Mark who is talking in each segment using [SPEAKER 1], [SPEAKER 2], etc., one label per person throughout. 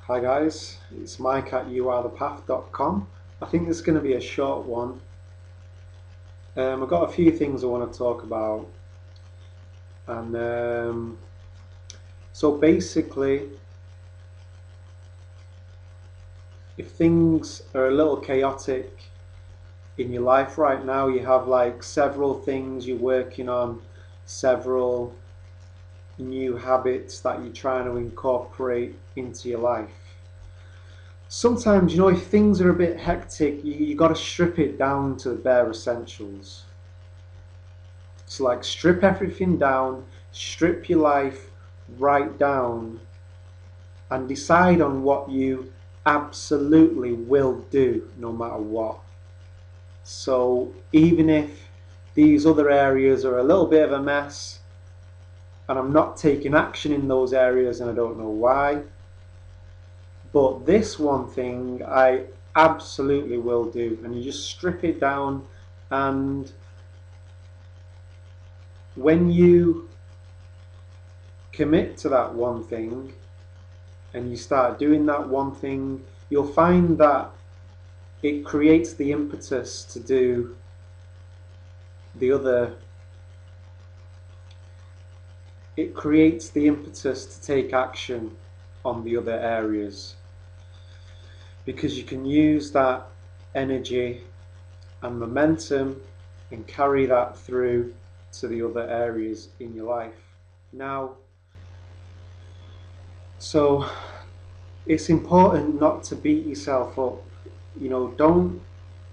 [SPEAKER 1] Hi guys, it's Mike at youarethepath.com. I think this is going to be a short one. I've got a few things I want to talk about, and so basically, if things are a little chaotic in your life right now, you have like several things you're working on, several new habits that you're trying to incorporate into your life. Sometimes, if things are a bit hectic, you got to strip it down to the bare essentials. So like strip everything down, strip your life right down, and decide on what you absolutely will do no matter what. So even if these other areas are a little bit of a mess and I'm not taking action in those areas and I don't know why, but this one thing I absolutely will do, and you just strip it down. And when you commit to that one thing and you start doing that one thing, you'll find that it creates the impetus to do the other. It creates the impetus to take action on the other areas, because you can use that energy and momentum and carry that through to the other areas in your life. Now, so it's important not to beat yourself up. Don't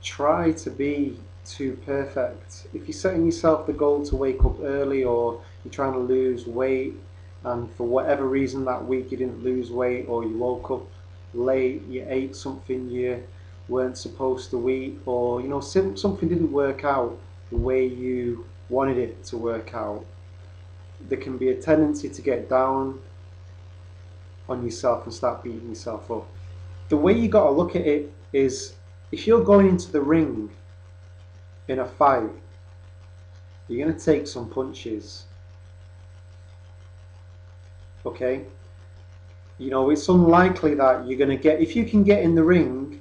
[SPEAKER 1] try to be too perfect. If you're setting yourself the goal to wake up early, or you're trying to lose weight, and for whatever reason that week you didn't lose weight, or you woke up late, you ate something you weren't supposed to eat, or something didn't work out the way you wanted it to work out, there can be a tendency to get down on yourself and start beating yourself up. The way you got to look at it is, if you're going into the ring in a fight, you're going to take some punches. Okay? It's unlikely that you're going to get, if you can get in the ring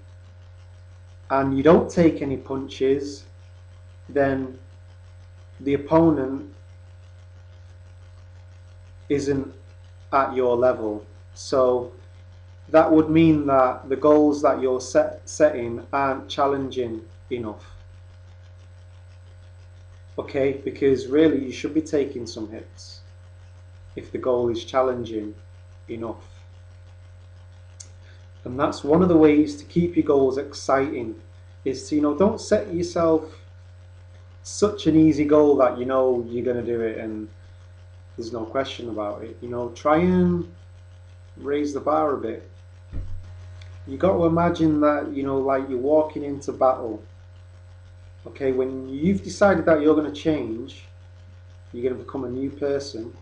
[SPEAKER 1] and you don't take any punches, then the opponent isn't at your level. So that would mean that the goals that you're setting aren't challenging enough. Okay? Because really you should be taking some hits if the goal is challenging enough. And that's one of the ways to keep your goals exciting, is to, don't set yourself such an easy goal that you're going to do it and there's no question about it. Try and raise the bar a bit. You got to imagine that, like you're walking into battle. Okay, when you've decided that you're going to change, you're going to become a new person.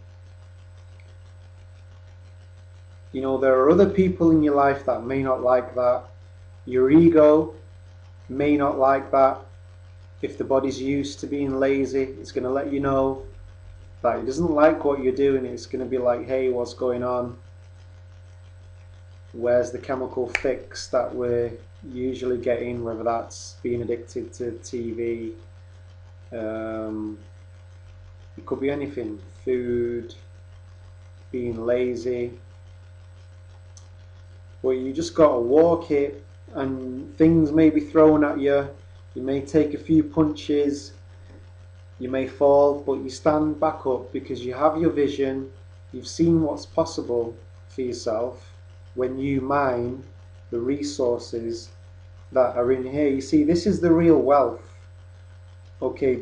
[SPEAKER 1] There are other people in your life that may not like that. Your ego may not like that. If the body's used to being lazy, it's going to let you know that it doesn't like what you're doing. It's going to be like, hey, what's going on? Where's the chemical fix that we're usually getting, whether that's being addicted to TV, it could be anything, food, being lazy. Well, you just got to walk it, and things may be thrown at you. You may take a few punches, you may fall, but you stand back up because you have your vision. You've seen what's possible for yourself when you mine the resources that are in here. You see, this is the real wealth. Okay,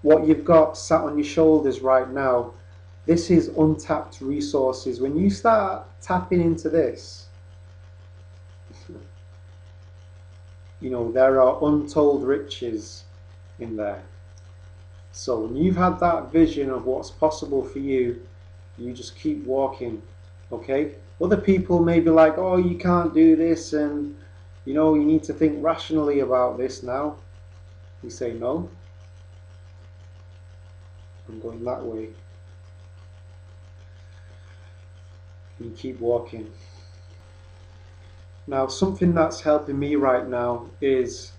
[SPEAKER 1] what you've got sat on your shoulders right now, this is untapped resources. When you start tapping into this, there are untold riches in there. So when you've had that vision of what's possible for you, you just keep walking. Okay? Other people may be like, oh, you can't do this, and you need to think rationally about this now. You say, no, I'm going that way. and you keep walking. Now, something that's helping me right now is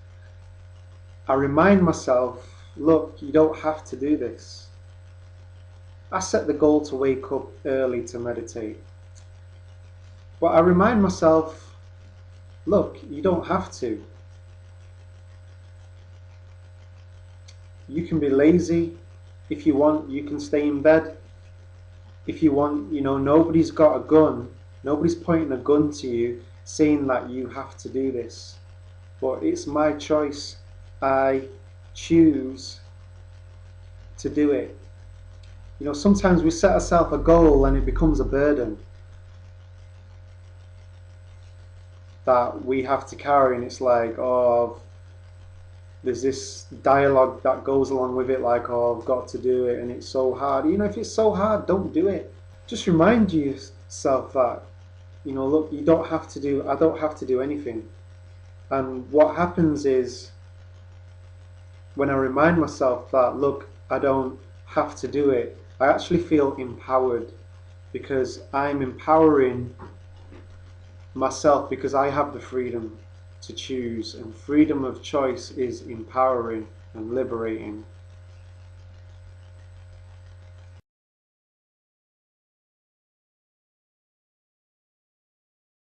[SPEAKER 1] I remind myself, look, you don't have to do this. I set the goal to wake up early to meditate. But I remind myself, look, you don't have to. You can be lazy. If you want, you can stay in bed. If you want, nobody's got a gun. Nobody's pointing a gun to you saying that you have to do this. But it's my choice. I choose to do it. Sometimes we set ourselves a goal and it becomes a burden that we have to carry, and it's like, oh, there's this dialogue that goes along with it, like, oh, I've got to do it and it's so hard. If it's so hard, don't do it. Just remind yourself that, look, I don't have to do anything. And what happens is, when I remind myself that, look, I don't have to do it, I actually feel empowered, because I'm empowering myself, because I have the freedom to choose, and freedom of choice is empowering and liberating.